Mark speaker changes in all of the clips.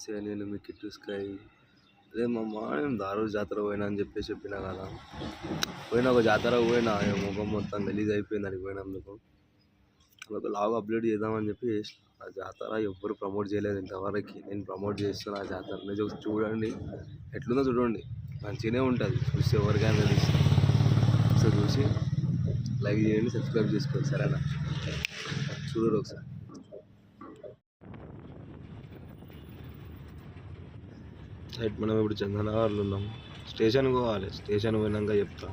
Speaker 1: నమస్తే, నేను మీ kit sky. అదే మా నేను దారు జాతర పోయినా అని చెప్పిన కదా. పోయినా ఒక జాతర పోయినా, ముఖం మొత్తం గలీజ్ అయిపోయింది అడిగి పోయినందుకు. ఒక లాగ్ అప్లోడ్ చేద్దామని చెప్పి చేసిన. ఆ జాతర ఎవ్వరు ప్రమోట్ చేయలేదు ఇంతవరకు. నేను ప్రమోట్ చేస్తున్నా ఆ జాతర. నిజం చూడండి, ఎట్లుందో చూడండి, మంచిగానే ఉంటుంది. చూసి ఎవరికైనా తెలుస్తుంది. సో చూసి లైక్ చేయండి, సబ్స్క్రైబ్ చేసుకోండి, సరేనా? చూడరు ఒకసారి. రైట్, మనం ఇప్పుడు చందనగర్లో ఉన్నాం. స్టేషన్కి పోవాలి. స్టేషన్ పోయినాక చెప్తా.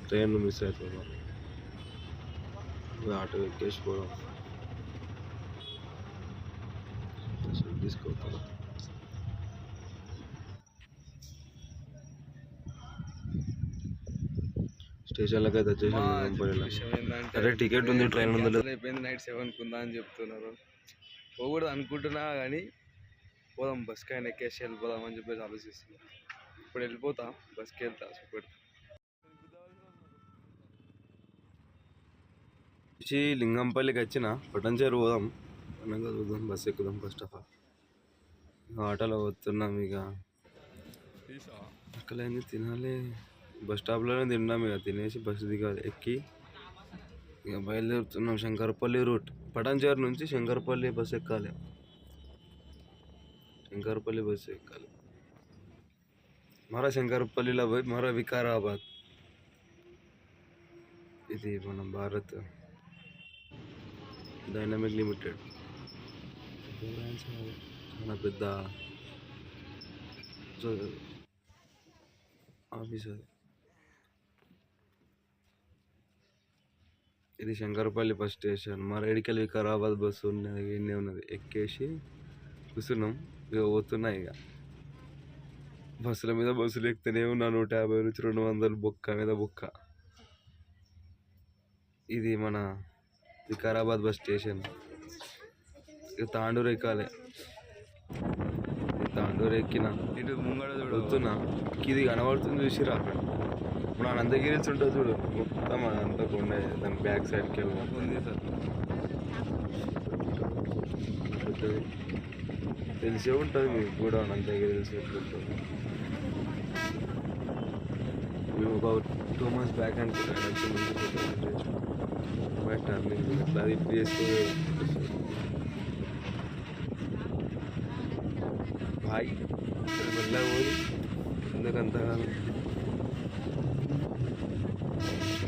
Speaker 1: ట్రైన్ మిస్ అవుతున్నాం. ఆటో ఎక్కేసి పోదాం. తీసుకోతాం. స్టేషన్లోకి అయితే వచ్చేసాం. అరే టికెట్ ఉంది, ట్రైన్ ఉంది. అయిపోయింది, నైట్ 7కి ఉందా అని చెప్తున్నారు. పోకూడదు అనుకుంటున్నా కానీ పోదాం. బస్కి ఆయన ఎక్కేసి వెళ్ళిపోదాం అని చెప్పేసి ఆలోచిస్తున్నాం. ఇప్పుడు వెళ్ళిపోతా, బస్కి వెళ్తా. చూపెడతా. లింగంపల్లికి వచ్చిన పటంచేరు పోదాం. అనగా చూద్దాం, బస్ ఎక్కుదాం. ఫస్ట్ ఆఫ్ ఆల్ ఆటోలో పోతున్నాం. ఇక అక్కలేంది తినాలి. బస్ స్టాప్లోనే తిన్నాం. ఇక తినేసి బస్సు దిగాలి. ఎక్కి ఇక బయలుదేరుతున్నాం. శంకరపల్లి రూట్. పటంచేరు నుంచి శంకరపల్లి బస్సు ఎక్కాలి. శంకరపల్లి బస్సు ఎక్కాలి. మరో శంకరపల్లిలో పోయి మరో వికారాబాద్. ఇది మన భారత్ డైనమిక్ లిమిటెడ్ చాలా పెద్ద ఆఫీస్ అది. ఇది శంకరపల్లి బస్ స్టేషన్. మా రేడికల్ వికారాబాద్ బస్సు ఉన్నది, ఎన్నే ఉన్నది. ఎక్కేసి కూర్చున్నాం. ఇక పోతున్నాయి. ఇక బస్సుల మీద బస్సులు ఎక్కితేనే ఉన్నా. 150 నుంచి 200 బొక్క మీద బొక్క. ఇది మన వికారాబాద్ బస్ స్టేషన్. ఇక తాండూరు ఎక్కాలి. తాండూరు ఎక్కిన ఇటు ముంగడ చూడుతున్నా. ఇది కనబడుతుంది, చూసిరా అక్కడ మన అనంతగిరి ఉంటుంది చూడు. మొత్తం అదంతా కొండ. దాని బ్యాక్ సైడ్కి వెళ్ళి సార్ తెలిసే ఉంటుంది మీకు కూడా. అనంతగిరి తెలిసి ఎట్లుంటుంది. మేము ఒక 2 months బ్యాక్ అనుకుంటాను. టర్నింగ్ ఇట్లా తిప్పి చేస్తే బాయ్ మెల్లగా పోయి ఎందుకంతగానో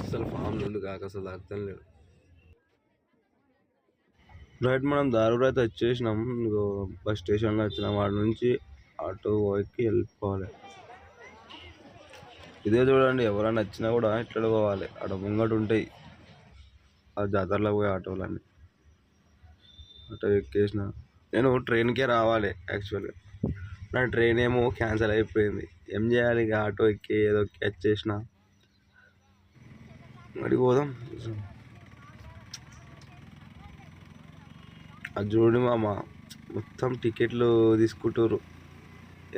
Speaker 1: అసలు ఫామ్లు ఉండు కాక అసలు అర్థం లేదు. రైట్, మనం దారుడు అయితే వచ్చేసినాం. బస్ స్టేషన్లో వచ్చినాం. వాడి నుంచి ఆటో ఎక్కి వెళ్ళిపోవాలి. ఇదే చూడండి, ఎవరైనా వచ్చినా కూడా ఇట్లా పోవాలి. అక్కడ ముంగట ఉంటాయి ఆ జాతరలో పోయే ఆటోలన్నీ. ఆటో ఎక్కేసిన. నేను ట్రైన్కే రావాలి యాక్చువల్గా. నా ట్రైన్ ఏమో క్యాన్సిల్ అయిపోయింది. ఏం చేయాలి? ఇక ఆటో ఎక్కి ఏదో క్యాచ్ చేసిన. మరి పోదాం. అది చూడు మామ, మొత్తం టికెట్లు తీసుకుంటారు.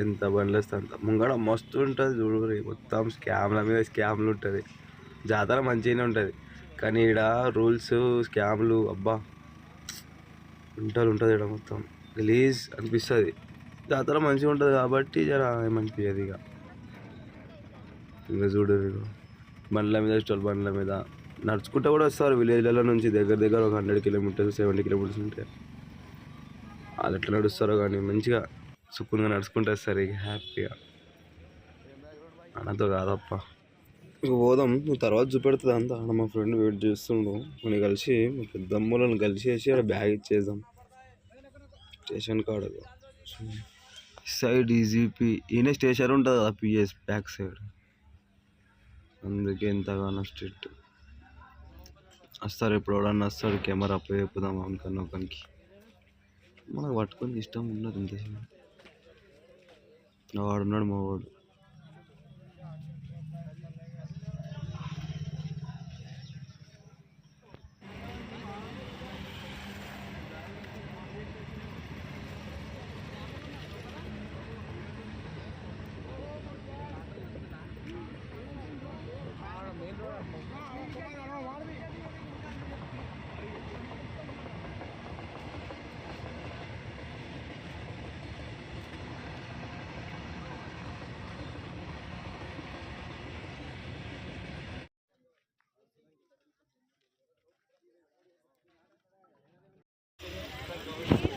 Speaker 1: ఎంత బండ్లు వస్తే అంత. ముంగడ మస్తు ఉంటుంది చూడు. మొత్తం స్కామ్ల మీద స్కామ్లు ఉంటుంది. జాతర మంచిగానే ఉంటుంది కానీ ఇక్కడ రూల్స్ స్కామ్లు అబ్బా ఉంటుంది ఇక్కడ. మొత్తం గలీజ్ అనిపిస్తుంది. జాతర మంచిగా ఉంటుంది కాబట్టి జర ఏమనిపించదు. ఇంకా చూడు, బండ్ల మీద స్టోల్ బండ్ల మీద నడుచుకుంటూ కూడా వస్తారు. విలేజ్లలో నుంచి దగ్గర ఒక 100 kilometers 70 kilometers ఉంటాయి. వాళ్ళు ఎట్లా నడుస్తారో కానీ మంచిగా సుక్కునుగా నడుచుకుంటూ వస్తారు. ఇక హ్యాపీగా. అనతో కాదప్ప. ఇక పోదాం. నువ్వు తర్వాత చూపెడుతుంది అంతా. ఆడ మా ఫ్రెండ్ వెయిట్ చేస్తుండు. మనం కలిసి మా పెద్దమ్మలను కలిసేసి అక్కడ బ్యాగ్ ఇచ్చేద్దాం స్టేషన్ కాడ. సైడ్ ఈజీపీ ఈయన స్టేషన్ ఉంటుంది కదా, పిఎస్ బ్యాక్ సైడ్. అందుకే ఎంతగానో స్ట్రిక్ట్. వస్తారు ఇప్పుడు ఎవడన్నా వస్తాడు కెమెరా అప్పు చెప్పుదాం అనుకున్న ఒకరికి. మనకు పట్టుకొని ఇష్టం ఉండదు. ఇంత వాడున్నాడు మా వాడు.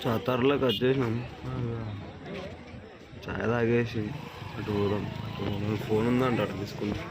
Speaker 1: జాతరలోకి వచ్చేసినాం. చాయ్ తాగేసి అటు పోదాం. ఫోన్ ఉందంట అటు తీసుకుందాం.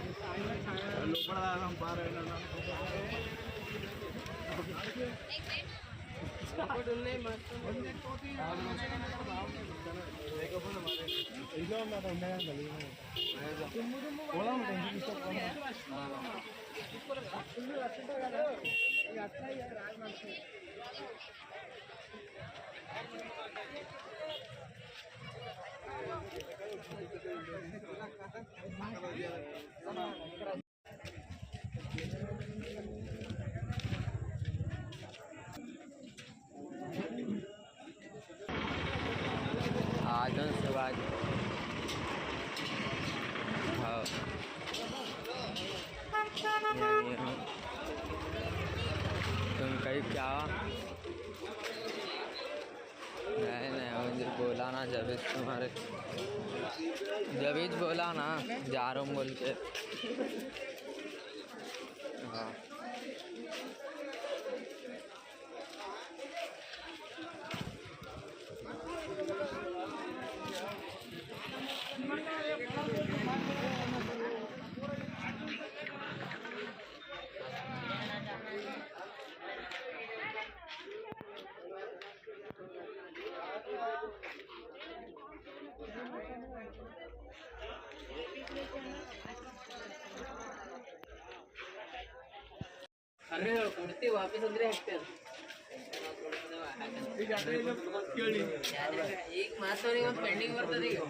Speaker 2: तुम कहीं क्या नहीं मुझे बोला ना जबीज तुम्हारे जबीज बोला ना जा रहा हूँ बोल के। हाँ अरे कुर्ती वापस अंदर हटते एक मास पेंडिंग बರ್ತದೆ ಈಗ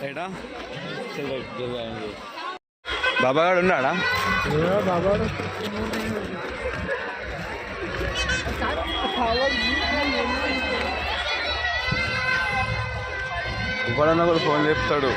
Speaker 1: ఏడా బాబాగాడు ఉన్నాడా?
Speaker 2: బాబాడు
Speaker 1: ఇప్పుడన్నా కూడా ఫోన్ చెప్తాడు.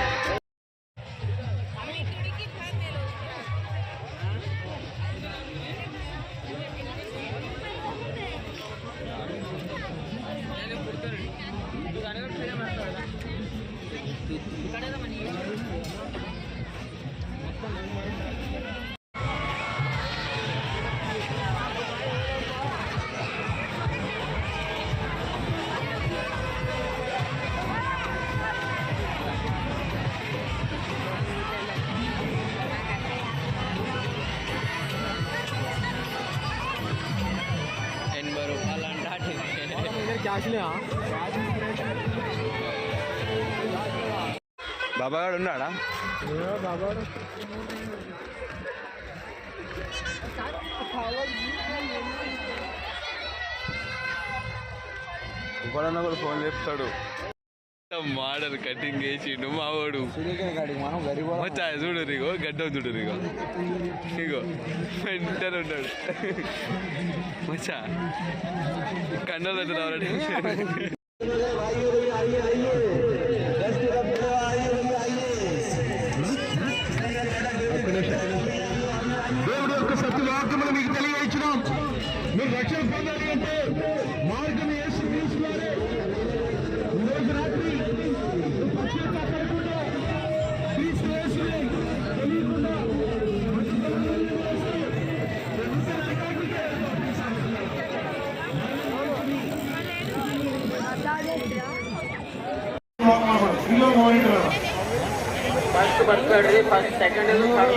Speaker 1: బాబాగాడు ఉన్నాడా?
Speaker 2: బాబాడు
Speaker 1: ఇప్పుడన్నా కూడా ఫోన్ చెప్తాడు. మోడల్ కటింగ్ వేసిండు మావాడు. వచ్చా చూడు రిగో గడ్డం చూడు రిగో ఇగో వెంటనే ఉన్నాడు. వచ్చా కన్నలు రావాలంటే
Speaker 3: దేవుడి యొక్క సత్యవాక్యములు మీకు తెలియజేస్తున్నాం. మీరు రక్షణ పొందాలి అంటే మార్గం యేసు క్రీస్తువారే. ఈరోజు రాత్రి పక్షులు కాపాడకుండా క్రీస్తు యేసుని తెలియకుండా
Speaker 2: ಫಸ್ಟ್ ಬರ್ಬೇಡ್ರಿ, ಫಸ್ಟ್ ಸೆಕೆಂಡ್ ಇದು ಥರ್ಡ್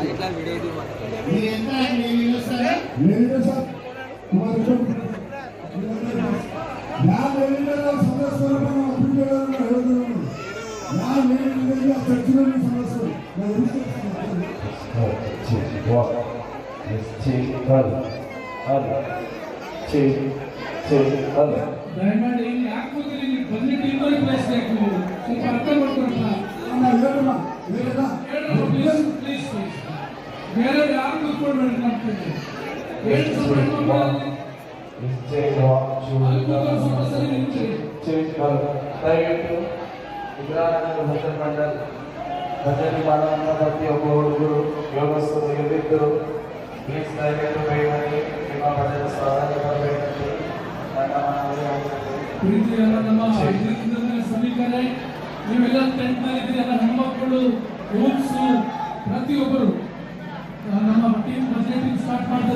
Speaker 2: ఇట్లా వీడియో
Speaker 4: ದಯಮಾಡಿ ಯಾಕೆ ಬಂದು ಟೀಮ್ ಪ್ಲೇಸ್ ಬೇಕು ಸ್ವಲ್ಪ ಅರ್ಥ ಮಾಡ್ಕೊಳಪ್ಪ ಪ್ಲೀಸ್ ಬೇರೆ ಯಾರು ಕೂತ್ಕೊಳ್ಬೇಡಿ ಮಾಡ್ತೀನಿ
Speaker 5: ದಯವಿಟ್ಟು ಉಗ್ರಾಣದ ಭಜನ್ ಮಂಡಲ್ ಭಜನೆ ಮಾಡುವಂಥ ಪ್ರತಿಯೊಬ್ಬ ಹುಡುಗರು ಯೋಗಸ್ಥ ತೆಗೆದಿದ್ದು ಪ್ಲೀಸ್ ದಯವಿಟ್ಟು ಕೈ ಮಾಡಿ ನಿಮ್ಮ ಭಜನೆ ಸಾಧನೆ ಬರಬೇಕಂತ ನನ್ನ ಮನವಿ.
Speaker 4: ಪ್ರೀತಿಯಲ್ಲ ನಮ್ಮ ಸಮೀಕರಣ ನೀವೆಲ್ಲ ಟೆಂಟ್ ನಲ್ಲಿ ಇದ್ದೀರಲ್ಲ, ಹೆಣ್ಮಕ್ಕಳು ಯೂತ್ಸು ಪ್ರತಿಯೊಬ್ಬರು ನಮ್ಮ ಟೀಮ್ ಭಜನೆ ಸ್ಟಾರ್ಟ್ ಮಾಡ್ತಾ